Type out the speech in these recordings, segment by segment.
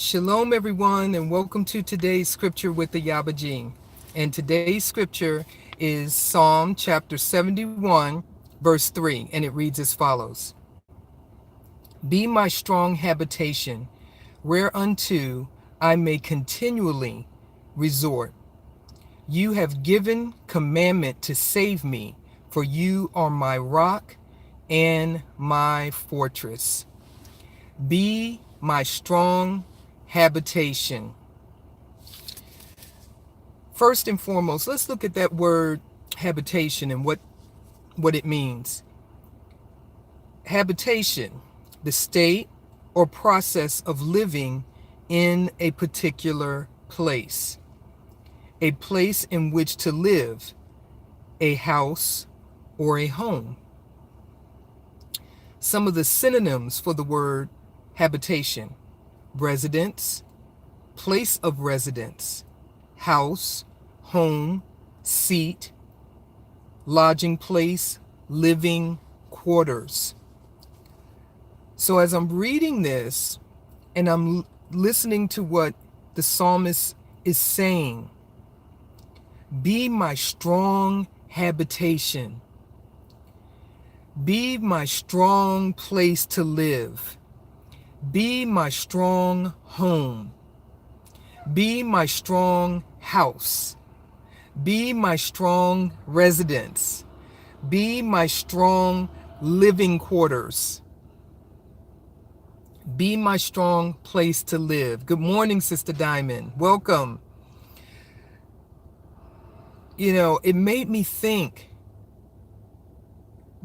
Shalom, everyone, and welcome to today's scripture with the Ayaba. And today's scripture is Psalm chapter 71, verse 3, and it reads as follows: Be my strong habitation, whereunto I may continually resort. You have given commandment to save me, for you are my rock and my fortress. Be my strong habitation. First and foremost, let's look at that word habitation and what it means. Habitation, the state or process of living in a particular place. A place in which to live, a house or a home. Some of the synonyms for the word habitation: residence, place of residence, house, home, seat, lodging place, living quarters. So as I'm reading this and I'm listening to what the psalmist is saying, be my strong habitation. Be my strong place to live. Be my strong home. Be my strong house. Be my strong residence. Be my strong living quarters. Be my strong place to live. Good morning, Sister Diamond. Welcome. It made me think,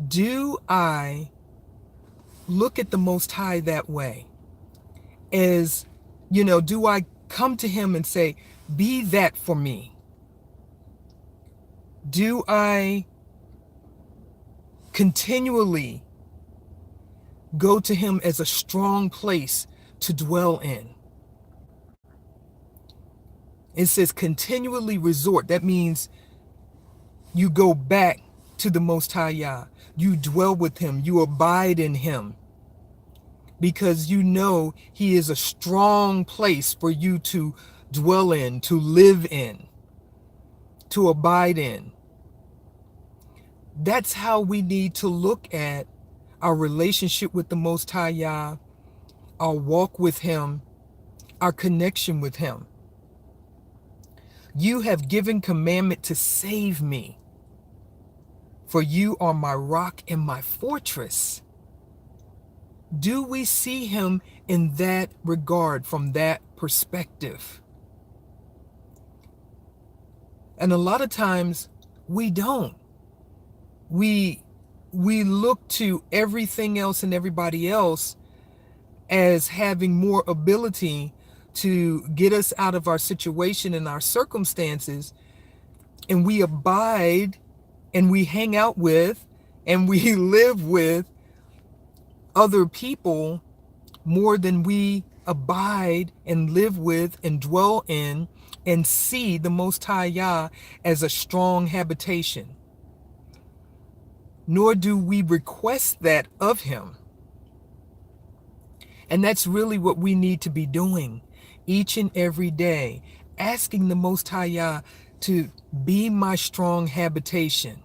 do I look at the Most High that way? Do I come to him and say, be that for me? Do I continually go to him as a strong place to dwell in? It says continually resort. That means you go back to the Most High Yah. You dwell with him. You abide in him. Because you know he is a strong place for you to dwell in, to live in, to abide in. That's how we need to look at our relationship with the Most High Yah, our walk with him, our connection with him. You have given commandment to save me, for you are my rock and my fortress. Do we see him in that regard, from that perspective? And a lot of times we don't. We look to everything else and everybody else as having more ability to get us out of our situation and our circumstances, and we abide and we hang out with and we live with other people more than we abide and live with and dwell in and see the Most High Yah as a strong habitation. Nor do we request that of him. And that's really what we need to be doing each and every day, asking the Most High Yah to be my strong habitation.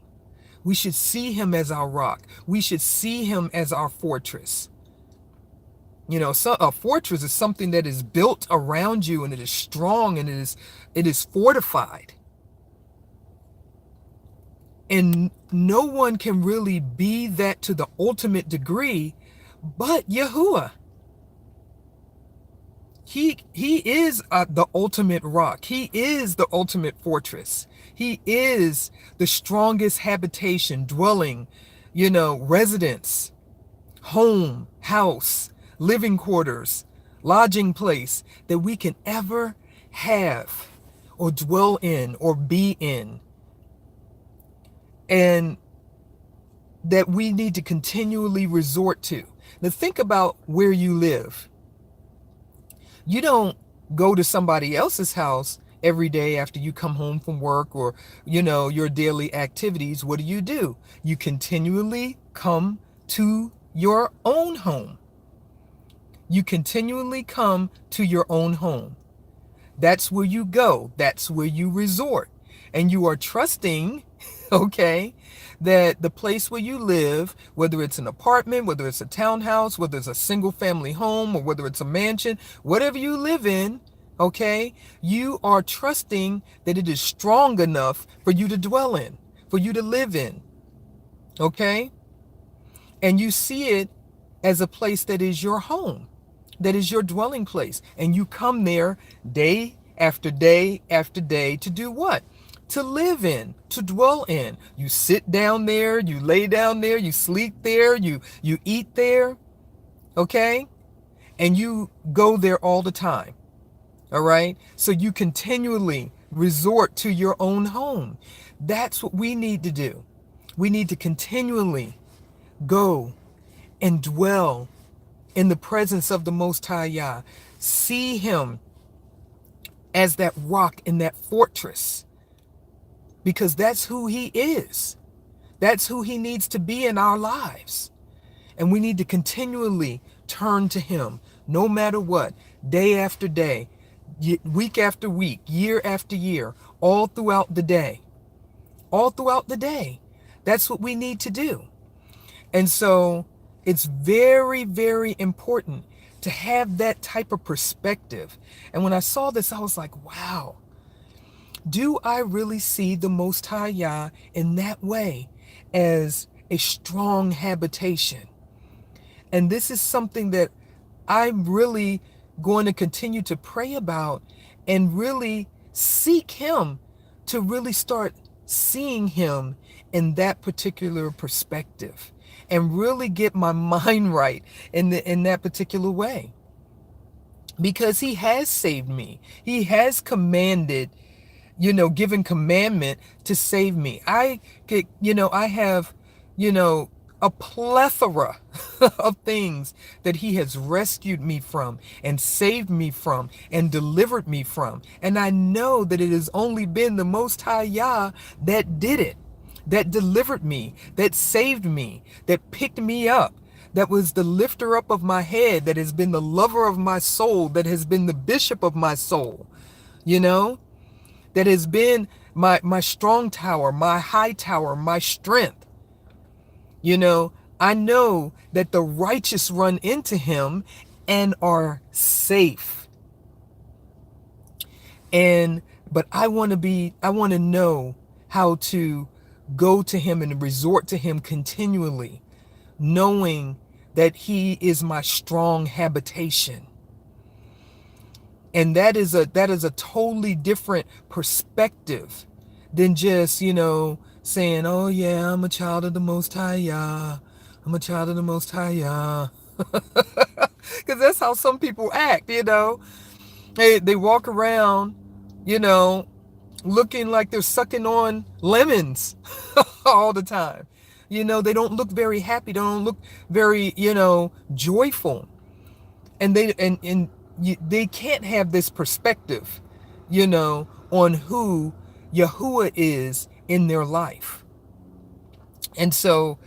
We should see him as our rock. We should see him as our fortress. So a fortress is something that is built around you, and it is strong, and it is fortified. And no one can really be that to the ultimate degree but Yahuwah. He is the ultimate rock. He is the ultimate fortress. He is the strongest habitation, dwelling, residence, home, house, living quarters, lodging place that we can ever have or dwell in or be in. And that we need to continually resort to. Now think about where you live. You don't go to somebody else's house every day after you come home from work or, your daily activities. What do? You continually come to your own home. You continually come to your own home. That's where you go. That's where you resort. And you are trusting, okay, that the place where you live, whether it's an apartment, whether it's a townhouse, whether it's a single family home, or whether it's a mansion, whatever you live in, okay, you are trusting that it is strong enough for you to dwell in, for you to live in, okay? And you see it as a place that is your home, that is your dwelling place. And you come there day after day after day to do what? To live in, to dwell in. You sit down there, you lay down there, you sleep there, you eat there, okay? And you go there all the time, all right? So you continually resort to your own home. That's what we need to do. We need to continually go and dwell in the presence of the Most High Yah. See him as that rock and that fortress, because that's who he is. That's who he needs to be in our lives. And we need to continually turn to him no matter what, day after day, week after week, year after year, all throughout the day. All throughout the day. That's what we need to do. And so it's very, very important to have that type of perspective. And when I saw this, I was like, wow, do I really see the Most High Yah in that way, as a strong habitation? And this is something that I'm really going to continue to pray about and really seek him to really start seeing him in that particular perspective and really get my mind right in that particular way. Because he has saved me. He has commanded, given commandment to save me. I have, a plethora of things that he has rescued me from and saved me from and delivered me from. And I know that it has only been the Most High Yah that did it, that delivered me, that saved me, that picked me up, that was the lifter up of my head, that has been the lover of my soul, that has been the bishop of my soul, that has been my strong tower, my high tower, my strength. I know that the righteous run into him and are safe. But I want to know how to go to him and resort to him continually, knowing that he is my strong habitation. And that is a totally different perspective than just, saying, oh yeah, I'm a child of the Most High Yah. I'm a child of the Most High Yah. Because that's how some people act, They walk around, looking like they're sucking on lemons all the time. They don't look very happy. They don't look very, joyful. And they can't have this perspective, on who Yahuwah is in their life. And so,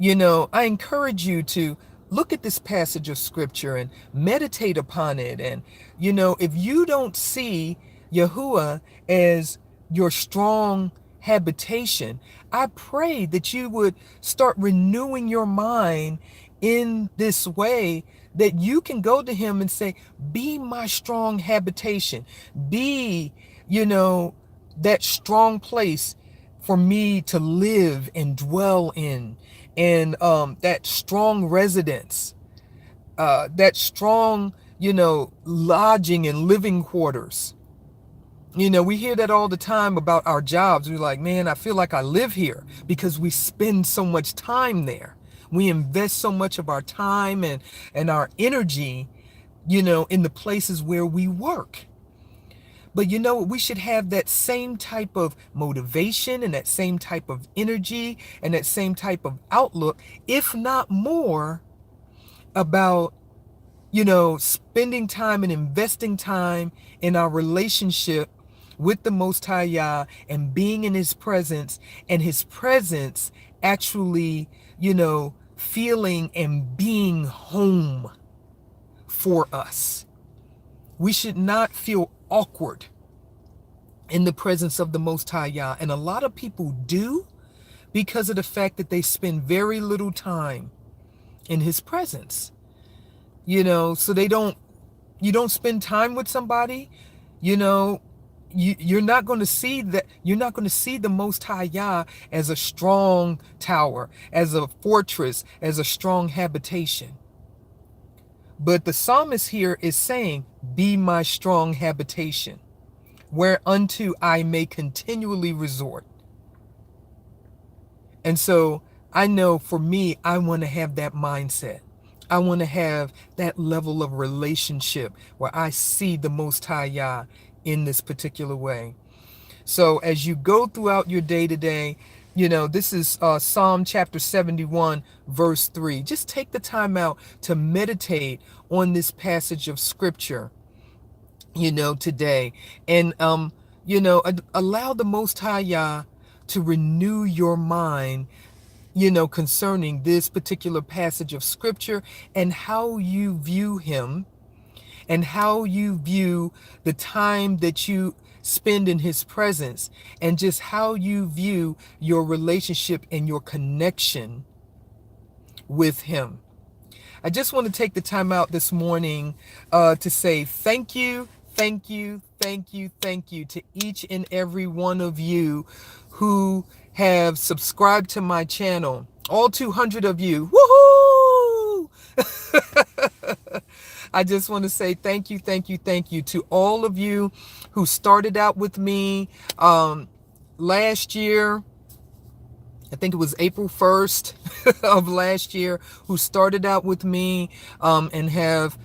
I encourage you to look at this passage of scripture and meditate upon it. And, if you don't see Yahuwah as your strong habitation, I pray that you would start renewing your mind in this way, that you can go to him and say, be my strong habitation. Be, that strong place for me to live and dwell in. And that strong residence, that strong, lodging and living quarters. We hear that all the time about our jobs. We're like, man, I feel like I live here, because we spend so much time there. We invest so much of our time and our energy, in the places where we work. But we should have that same type of motivation and that same type of energy and that same type of outlook, if not more, about, spending time and investing time in our relationship with the Most High Yah and being in his presence, and his presence actually, feeling and being home. for us. We should not feel awkward in the presence of the Most High Yah. And a lot of people do because of the fact that they spend very little time in his presence. So you don't spend time with somebody, you know, you're not going to see that. You're not going to see the Most High Yah as a strong tower, as a fortress, as a strong habitation. But the psalmist here is saying, be my strong habitation, whereunto I may continually resort. And so I know for me, I want to have that mindset. I want to have that level of relationship where I see the Most High Yah in this particular way. So as you go throughout your day to day, this is Psalm chapter 71, verse 3. Just take the time out to meditate on this passage of scripture, today. And, allow the Most High Yah to renew your mind, concerning this particular passage of scripture and how you view him and how you view the time that you spend in his presence and just how you view your relationship and your connection with him. I just want to take the time out this morning to say thank you, thank you, thank you, thank you to each and every one of you who have subscribed to my channel. All 200 of you. Woohoo! I just want to say thank you, thank you, thank you to all of you who started out with me last year. I think it was April 1st of last year, who started out with me and have,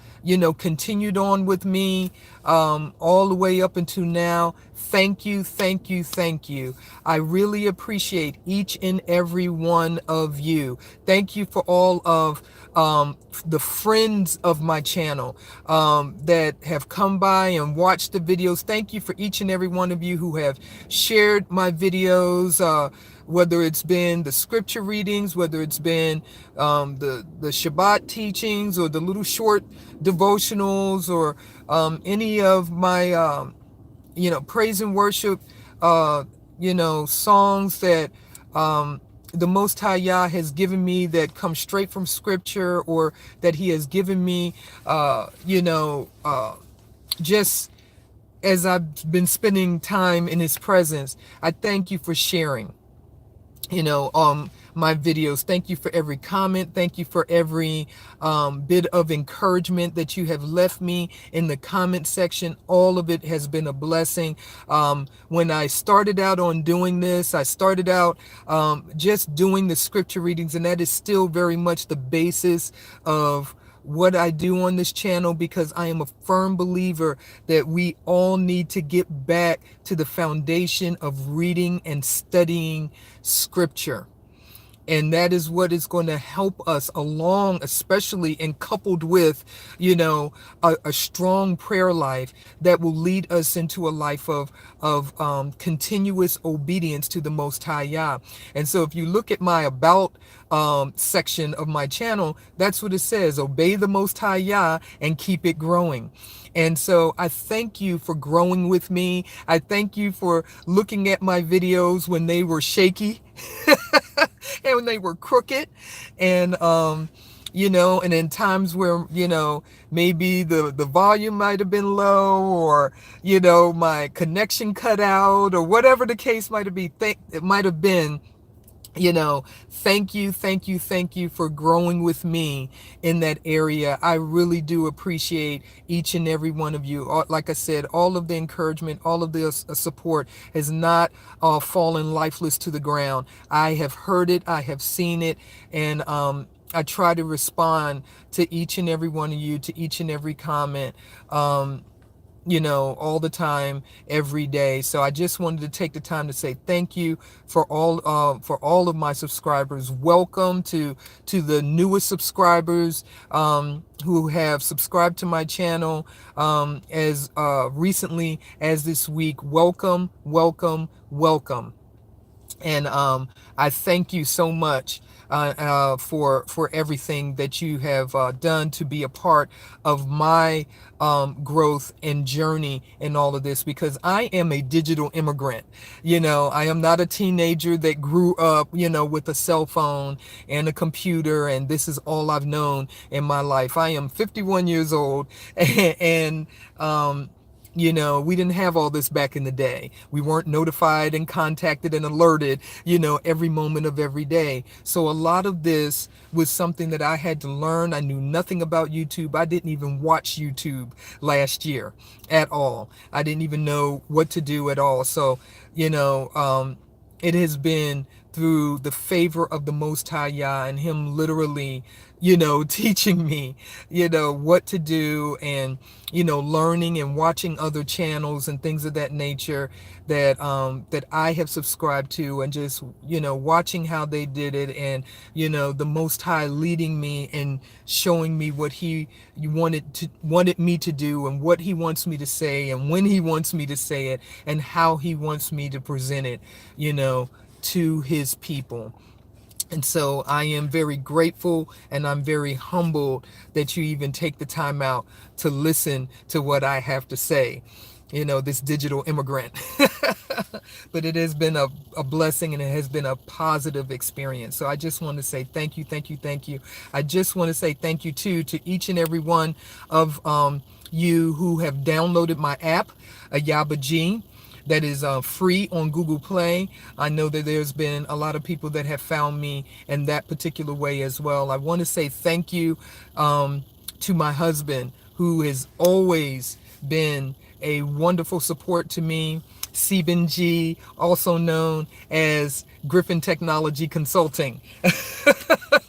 continued on with me all the way up until now. Thank you, thank you, thank you. I really appreciate each and every one of you. Thank you for all of the friends of my channel that have come by and watched the videos. Thank you for each and every one of you who have shared my videos, whether it's been the scripture readings, whether it's been the Shabbat teachings or the little short devotionals or any of my, praise and worship, songs that the Most High Yah has given me that come straight from scripture, or that he has given me, just as I've been spending time in his presence. I thank you for sharing my videos. Thank you for every comment. Thank you for every bit of encouragement that you have left me in the comment section. All of it has been a blessing. When I started out on doing this, I started out just doing the scripture readings, and that is still very much the basis of what I do on this channel, because I am a firm believer that we all need to get back to the foundation of reading and studying scripture. And that is what is going to help us along, especially and coupled with, a strong prayer life that will lead us into a life of continuous obedience to the Most High Yah. And so if you look at my about section of my channel, that's what it says: obey the Most High Yah and keep it growing. And so I thank you for growing with me. I thank you for looking at my videos when they were shaky and when they were crooked, and and in times where, maybe the volume might have been low, or, my connection cut out, or whatever the case might have been. Thank you, thank you, thank you for growing with me in that area. I really do appreciate each and every one of you. Like I said, all of the encouragement, all of the support has not fallen lifeless to the ground. I have heard it, I have seen it, and I try to respond to each and every one of you, to each and every comment. All the time, every day. So I just wanted to take the time to say thank you for all of my subscribers. Welcome to the newest subscribers who have subscribed to my channel as recently as this week. Welcome, welcome, welcome. And I thank you so much for everything that you have done to be a part of my growth and journey in all of this, because I am a digital immigrant. I am not a teenager that grew up, with a cell phone and a computer, and this is all I've known in my life. I am 51 years old, and we didn't have all this back in the day. We weren't notified and contacted and alerted, every moment of every day. So a lot of this was something that I had to learn. I knew nothing about YouTube. I didn't even watch YouTube last year at all. I didn't even know what to do at all. So, it has been through the favor of the Most High Yah and Him literally, teaching me, what to do, and, learning and watching other channels and things of that nature that I have subscribed to, and just, watching how they did it, and, the Most High leading me and showing me what He wanted me to do, and what He wants me to say, and when He wants me to say it, and how He wants me to present it, to His people. And so I am very grateful, and I'm very humbled that you even take the time out to listen to what I have to say. This digital immigrant. But it has been a blessing, and it has been a positive experience. So I just want to say thank you, thank you, thank you. I just want to say thank you too to each and every one of you who have downloaded my app, Ayaba G, that is free on Google Play. I know that there's been a lot of people that have found me in that particular way as well. I want to say thank you to my husband, who has always been a wonderful support to me. Seben G, also known as Griffin Technology Consulting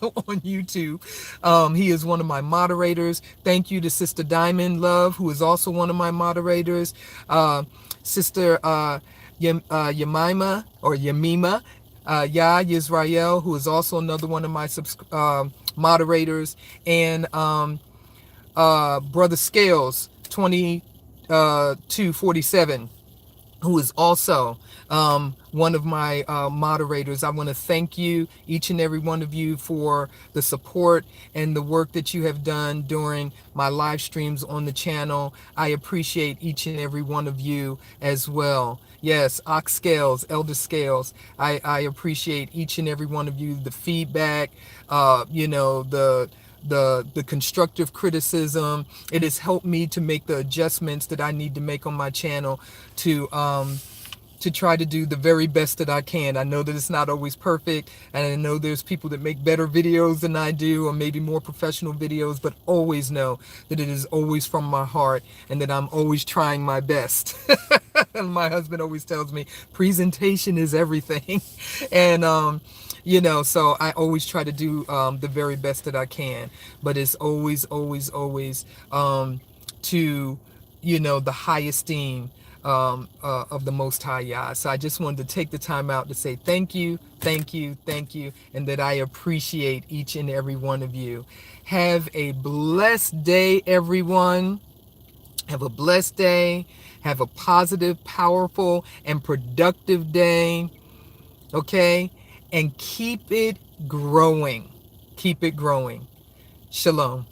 on YouTube. He is one of my moderators. Thank you to Sister Diamond Love, who is also one of my moderators. Sister Yemima, or Yemima, Yisrael, who is also another one of my moderators, and Brother Scales 2247, who is also one of my moderators. I want to thank you, each and every one of you, for the support and the work that you have done during my live streams on the channel. I appreciate each and every one of you as well. Yes, Ox Scales, Elder Scales, I appreciate each and every one of you, the feedback, the constructive criticism. It has helped me to make the adjustments that I need to make on my channel to try to do the very best that I can. I know that it's not always perfect, and I know there's people that make better videos than I do, or maybe more professional videos, but always know that it is always from my heart, and that I'm always trying my best. And my husband always tells me presentation is everything. And so I always try to do the very best that I can, but it's always, always, always to, the high esteem of the Most High Yah. So I just wanted to take the time out to say thank you, thank you, thank you, and that I appreciate each and every one of you. Have a blessed day, everyone. Have a blessed day. Have a positive, powerful, and productive day. Okay? And keep it growing. Keep it growing. Shalom.